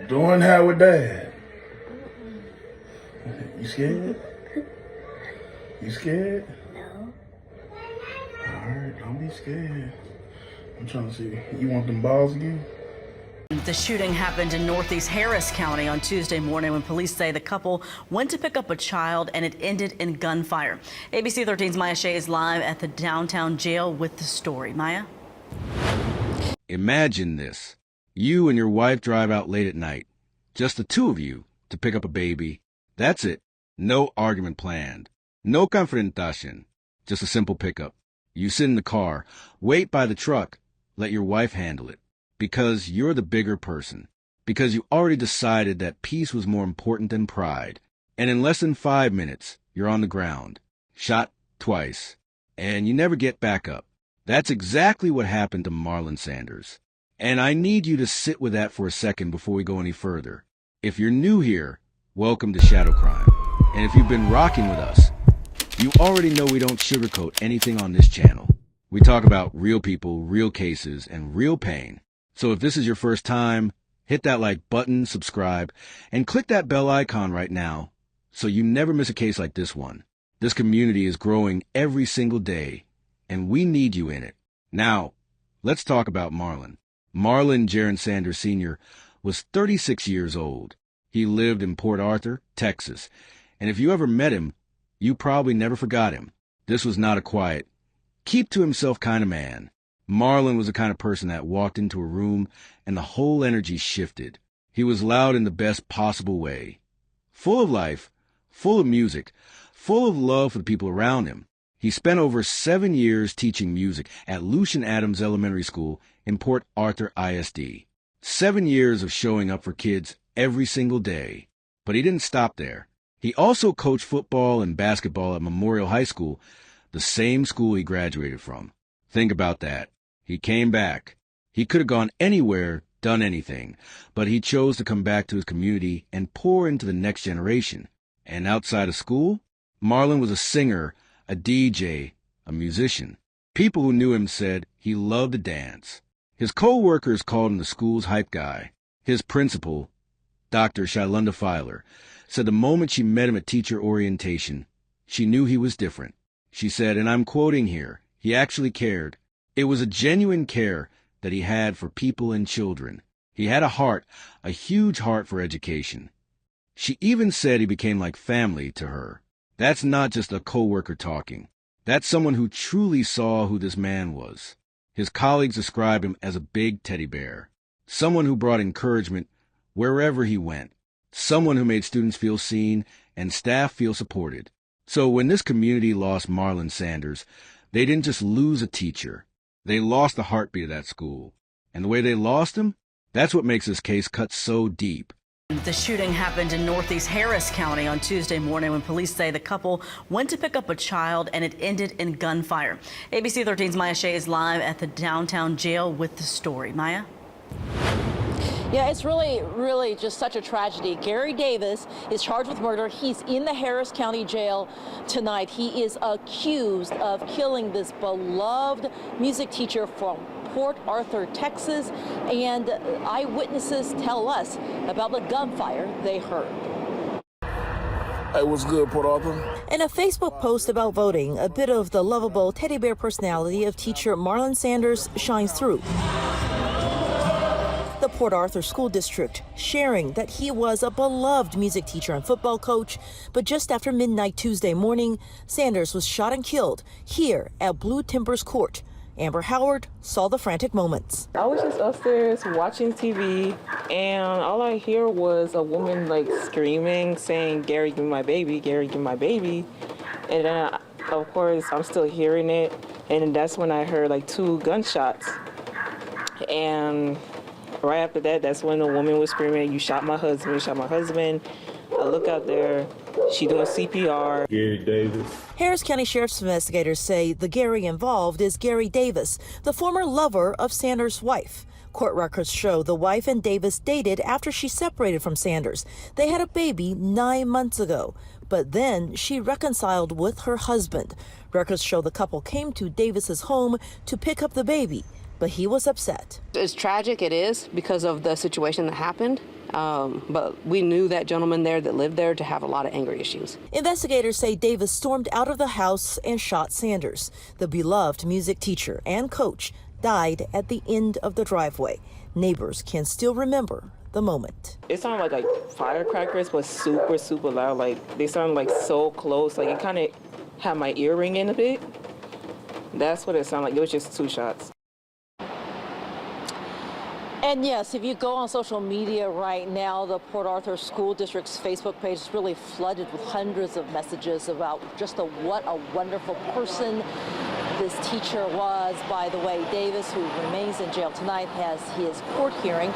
Doing that with Dad. You scared? You scared? No. Alright, don't be scared. I'm trying to see. You want them balls again? The shooting happened in Northeast Harris County on Tuesday morning when police say the couple went to pick up a child and it ended in gunfire. ABC 13's Maya Shea is live at the downtown jail with the story. Maya? Imagine this. You and your wife drive out late at night. Just the two of you to pick up a baby. That's it. No argument planned. No confrontation. Just a simple pickup. You sit in the car, wait by the truck, let your wife handle it. Because you're the bigger person. Because you already decided that peace was more important than pride. And in less than 5 minutes, you're on the ground. Shot twice. And you never get back up. That's exactly what happened to Marlon Sanders. And I need you to sit with that for a second before we go any further. If you're new here, welcome to Shadow Crime. And if you've been rocking with us, you already know we don't sugarcoat anything on this channel. We talk about real people, real cases, and real pain. So if this is your first time, hit that like button, subscribe, and click that bell icon right now so you never miss a case like this one. This community is growing every single day, and we need you in it. Now, let's talk about Marlon. Marlon Jaron Sanders Sr. was 36 years old. He lived in Port Arthur, Texas, and if you ever met him, you probably never forgot him. This was not a quiet, keep-to-himself kind of man. Marlon was the kind of person that walked into a room and the whole energy shifted. He was loud in the best possible way. Full of life, full of music, full of love for the people around him. He spent over 7 years teaching music at Lucian Adams Elementary School in Port Arthur ISD. 7 years of showing up for kids every single day. But he didn't stop there. He also coached football and basketball at Memorial High School, the same school he graduated from. Think about that. He came back. He could have gone anywhere, done anything, but he chose to come back to his community and pour into the next generation. And outside of school, Marlon was a singer, a DJ, a musician. People who knew him said he loved to dance. His co-workers called him the school's hype guy. His principal, Dr. Shylunda Filer, said the moment she met him at teacher orientation, she knew he was different. She said, and I'm quoting here, he actually cared. It was a genuine care that he had for people and children. He had a heart, a huge heart for education. She even said he became like family to her. That's not just a co-worker talking. That's someone who truly saw who this man was. His colleagues described him as a big teddy bear. Someone who brought encouragement wherever he went. Someone who made students feel seen and staff feel supported. So when this community lost Marlon Sanders, they didn't just lose a teacher. They lost the heartbeat of that school. And the way they lost him, that's what makes this case cut so deep. The shooting happened in Northeast Harris County on Tuesday morning when police say the couple went to pick up a child and it ended in gunfire. ABC 13's Maya Shea is live at the downtown jail with the story. Maya? Yeah, it's really just such a tragedy. Gary Davis is charged with murder. He's in the Harris County Jail tonight. He is accused of killing this beloved music teacher from Port Arthur, Texas, and eyewitnesses tell us about the gunfire they heard. Hey, what's good, Port Arthur? In a Facebook post about voting, a bit of the lovable teddy bear personality of teacher Marlon Sanders shines through. The Port Arthur School District sharing that he was a beloved music teacher and football coach, but just after midnight Tuesday morning, Sanders was shot and killed here at Blue Timbers Court. Amber Howard saw the frantic moments. I was just upstairs watching TV, and all I hear was a woman like screaming, saying, "Gary, give me my baby, Gary, give me my baby." And then, of course, I'm still hearing it, and that's when I heard like 2 gunshots. And right after that, that's when the woman was screaming, "You shot my husband, you shot my husband." I look out there, she doing CPR. Gary Davis. Harris County Sheriff's investigators say the Gary involved is Gary Davis, the former lover of Sanders' wife. Court records show the wife and Davis dated after she separated from Sanders. They had a baby 9 months ago, but then she reconciled with her husband. Records show the couple came to Davis's home to pick up the baby. but he was upset. It's tragic, it is, because of the situation that happened. But we knew that gentleman there that lived there to have a lot of anger issues. Investigators say Davis stormed out of the house and shot Sanders. The beloved music teacher and coach died at the end of the driveway. Neighbors can still remember the moment. It sounded like firecrackers, but super, super loud. Like they sounded like so close. Like it kind of had my ear ringing a bit. That's what it sounded like. It was just 2 shots. And yes, if you go on social media right now, the Port Arthur School District's Facebook page is really flooded with hundreds of messages about just what a wonderful person this teacher was. By the way, Davis, who remains in jail tonight, has his court hearing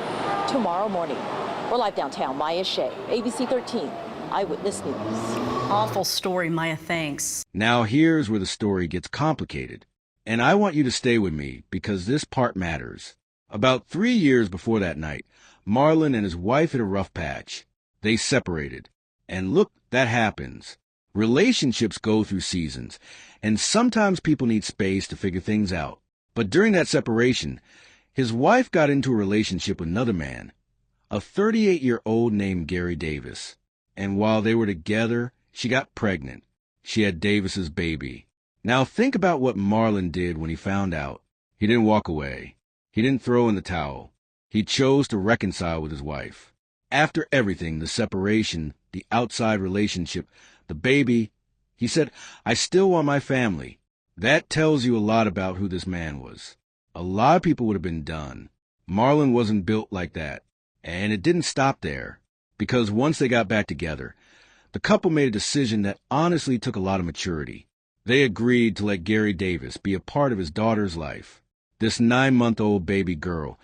tomorrow morning. We're live downtown. Maya Shea, ABC 13, Eyewitness News. Awful story, Maya, thanks. Now here's where the story gets complicated. And I want you to stay with me because this part matters. About 3 years before that night, Marlon and his wife hit a rough patch. They separated. And look, that happens. Relationships go through seasons, and sometimes people need space to figure things out. But during that separation, his wife got into a relationship with another man, a 38-year-old named Gary Davis. And while they were together, she got pregnant. She had Davis's baby. Now think about what Marlon did when he found out. He didn't walk away. He didn't throw in the towel. He chose to reconcile with his wife. After everything, the separation, the outside relationship, the baby, he said, "I still want my family." That tells you a lot about who this man was. A lot of people would have been done. Marlon wasn't built like that. And it didn't stop there. Because once they got back together, the couple made a decision that honestly took a lot of maturity. They agreed to let Gary Davis be a part of his daughter's life. This 9-month-old baby girl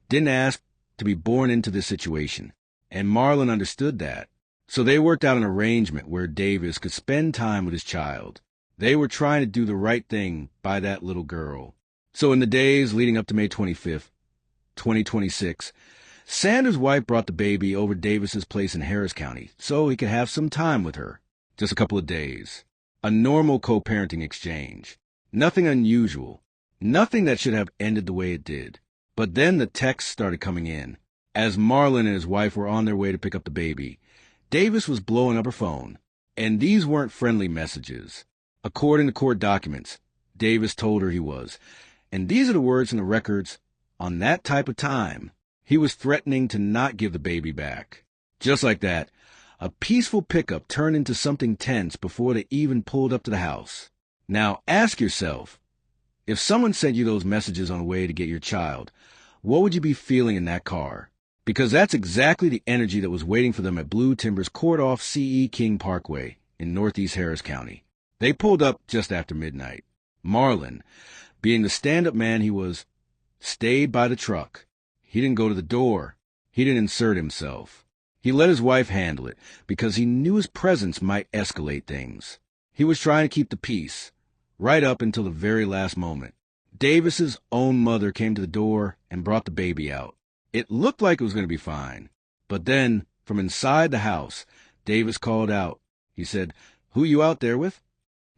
didn't ask to be born into this situation, and Marlon understood that. So they worked out an arrangement where Davis could spend time with his child. They were trying to do the right thing by that little girl. So in the days leading up to May 25th, 2026, Sanders' wife brought the baby over to Davis's place in Harris County so he could have some time with her. Just a couple of days. A normal co-parenting exchange. Nothing unusual. Nothing that should have ended the way it did. But then the texts started coming in. As Marlon and his wife were on their way to pick up the baby, Davis was blowing up her phone. And these weren't friendly messages. According to court documents, Davis told her he was. And these are the words in the records. On that type of time, he was threatening to not give the baby back. Just like that, a peaceful pickup turned into something tense before they even pulled up to the house. Now ask yourself, if someone sent you those messages on the way to get your child, what would you be feeling in that car? Because that's exactly the energy that was waiting for them at Blue Timber's court-off C.E. King Parkway in northeast Harris County. They pulled up just after midnight. Marlon, being the stand-up man he was, stayed by the truck. He didn't go to the door. He didn't insert himself. He let his wife handle it because he knew his presence might escalate things. He was trying to keep the peace, right up until the very last moment. Davis's own mother came to the door and brought the baby out. It looked like it was going to be fine. But then, from inside the house, Davis called out. He said, "Who you out there with?"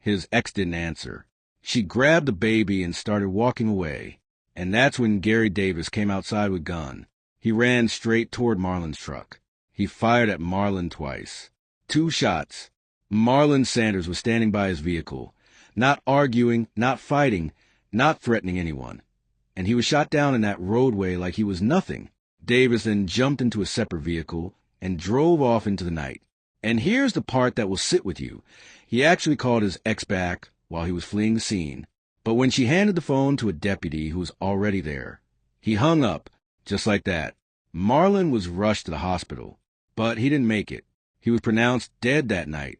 His ex didn't answer. She grabbed the baby and started walking away. And that's when Gary Davis came outside with a gun. He ran straight toward Marlon's truck. He fired at Marlon twice. 2 shots. Marlon Sanders was standing by his vehicle, not arguing, not fighting, not threatening anyone. And he was shot down in that roadway like he was nothing. Davis then jumped into a separate vehicle and drove off into the night. And here's the part that will sit with you. He actually called his ex back while he was fleeing the scene. But when she handed the phone to a deputy who was already there, he hung up, just like that. Marlon was rushed to the hospital, but he didn't make it. He was pronounced dead that night.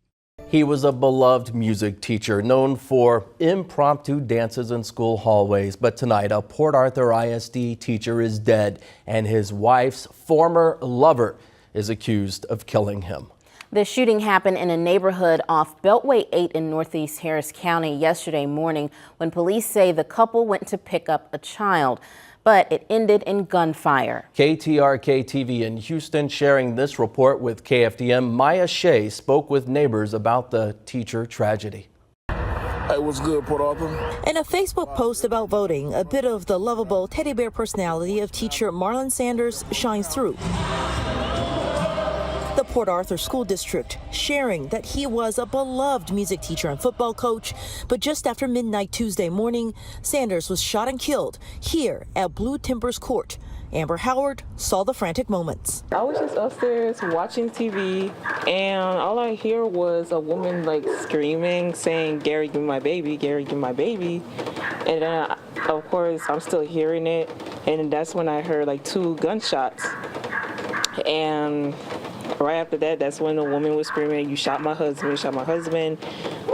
He was a beloved music teacher known for impromptu dances in school hallways. But tonight, a Port Arthur ISD teacher is dead, and his wife's former lover is accused of killing him. The shooting happened in a neighborhood off Beltway 8 in northeast Harris County yesterday morning when police say the couple went to pick up a child, but it ended in gunfire. KTRK-TV in Houston sharing this report with KFDM. Maya Shea spoke with neighbors about the teacher tragedy. Hey, what's good, Port Arthur? In a Facebook post about voting, a bit of the lovable teddy bear personality of teacher Marlon Sanders shines through. The Port Arthur School District sharing that he was a beloved music teacher and football coach, but just after midnight Tuesday morning, Sanders was shot and killed here at Blue Timbers Court. Amber Howard saw the frantic moments. I was just upstairs watching TV, and all I hear was a woman like screaming, saying, "Gary, give me my baby, Gary, give me my baby." And then, of course, I'm still hearing it, and that's when I heard like 2 gunshots. And right after that, that's when the woman was screaming, "You shot my husband, you shot my husband."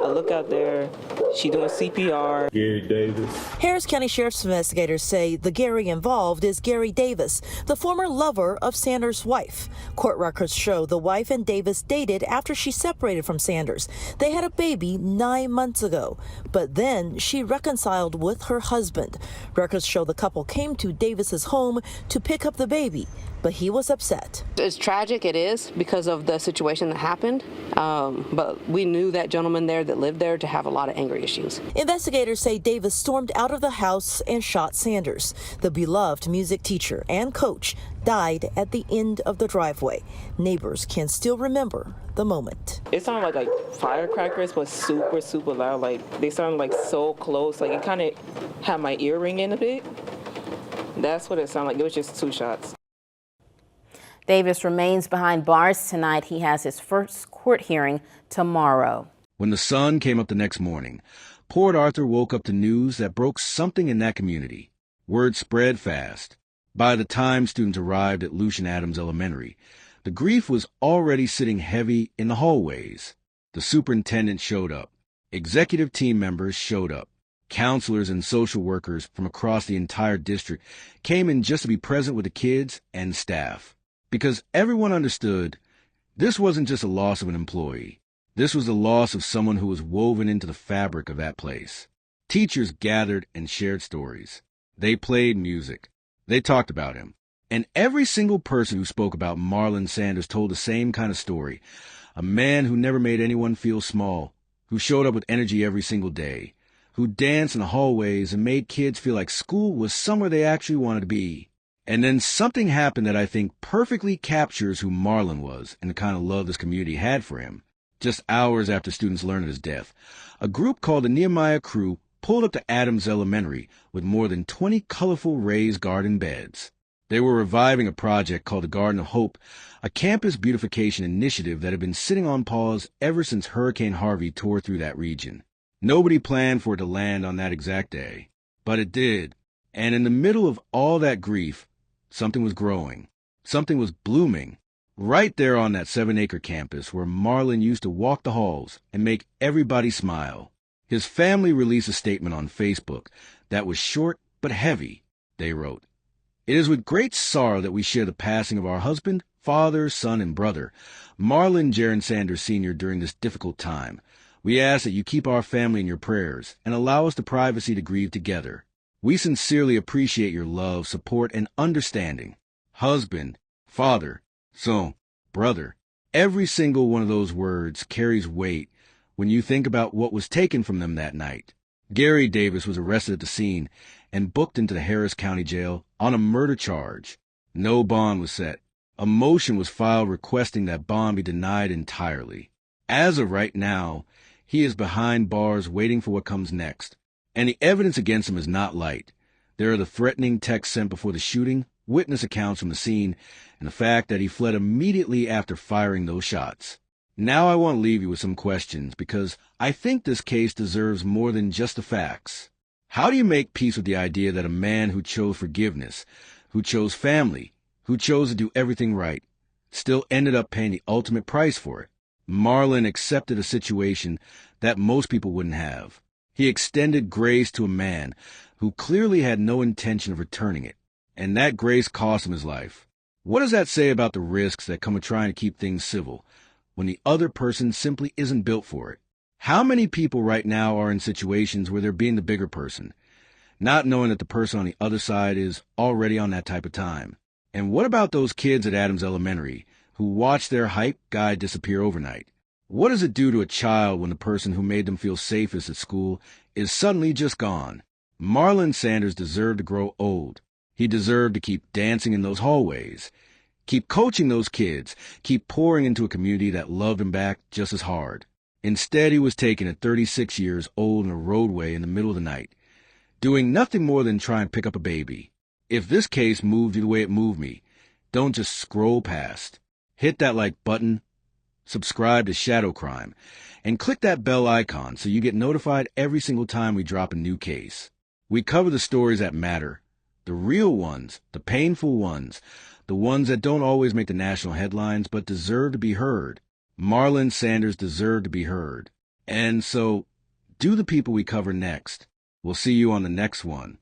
I look out there, she doing CPR. Gary Davis. Harris County Sheriff's investigators say the Gary involved is Gary Davis, the former lover of Sanders' wife. Court records show the wife and Davis dated after she separated from Sanders. They had a baby 9 months ago, but then she reconciled with her husband. Records show the couple came to Davis's home to pick up the baby, but he was upset. It's tragic, it is, because of the situation that happened. But we knew that gentleman there that lived there to have a lot of anger issues. Investigators say Davis stormed out of the house and shot Sanders. The beloved music teacher and coach died at the end of the driveway. Neighbors can still remember the moment. It sounded like firecrackers, but super, super loud. Like they sounded like so close. Like it kind of had my ear ringing a bit. That's what it sounded like. It was just 2 shots. Davis remains behind bars tonight. He has his first court hearing tomorrow. When the sun came up the next morning, Port Arthur woke up to news that broke something in that community. Word spread fast. By the time students arrived at Lucian Adams Elementary, the grief was already sitting heavy in the hallways. The superintendent showed up. Executive team members showed up. Counselors and social workers from across the entire district came in just to be present with the kids and staff. Because everyone understood this wasn't just a loss of an employee. This was the loss of someone who was woven into the fabric of that place. Teachers gathered and shared stories. They played music. They talked about him. And every single person who spoke about Marlon Sanders told the same kind of story. A man who never made anyone feel small, who showed up with energy every single day, who danced in the hallways and made kids feel like school was somewhere they actually wanted to be. And then something happened that I think perfectly captures who Marlon was and the kind of love this community had for him. Just hours after students learned of his death, a group called the Nehemiah Crew pulled up to Adams Elementary with more than 20 colorful raised garden beds. They were reviving a project called the Garden of Hope, a campus beautification initiative that had been sitting on pause ever since Hurricane Harvey tore through that region. Nobody planned for it to land on that exact day, but it did. And in the middle of all that grief, something was growing. Something was blooming. Right there on that 7-acre campus where Marlon used to walk the halls and make everybody smile. His family released a statement on Facebook that was short but heavy. They wrote, "It is with great sorrow that we share the passing of our husband, father, son, and brother, Marlon Jaron Sanders Sr. during this difficult time. We ask that you keep our family in your prayers and allow us the privacy to grieve together. We sincerely appreciate your love, support, and understanding. Husband, father, son, brother. Every single one of those words carries weight when you think about what was taken from them that night. Gary Davis was arrested at the scene and booked into the Harris County Jail on a murder charge. No bond was set. A motion was filed requesting that bond be denied entirely. As of right now, he is behind bars waiting for what comes next. And the evidence against him is not light. There are the threatening texts sent before the shooting, witness accounts from the scene, and the fact that he fled immediately after firing those shots. Now I want to leave you with some questions because I think this case deserves more than just the facts. How do you make peace with the idea that a man who chose forgiveness, who chose family, who chose to do everything right, still ended up paying the ultimate price for it? Marlon accepted a situation that most people wouldn't have. He extended grace to a man who clearly had no intention of returning it, and that grace cost him his life. What does that say about the risks that come with trying to keep things civil when the other person simply isn't built for it? How many people right now are in situations where they're being the bigger person, not knowing that the person on the other side is already on that type of time? And what about those kids at Adams Elementary who watched their hype guy disappear overnight? What does it do to a child when the person who made them feel safest at school is suddenly just gone? Marlon Sanders deserved to grow old. He deserved to keep dancing in those hallways, keep coaching those kids, keep pouring into a community that loved him back just as hard. Instead, he was taken at 36 years old in a roadway in the middle of the night, doing nothing more than try and pick up a baby. If this case moved you the way it moved me, don't just scroll past. Hit that like button, subscribe to Shadow Crime, and click that bell icon so you get notified every single time we drop a new case. We cover the stories that matter, the real ones, the painful ones, the ones that don't always make the national headlines but deserve to be heard. Marlon Sanders deserved to be heard. And so, do the people we cover next. We'll see you on the next one.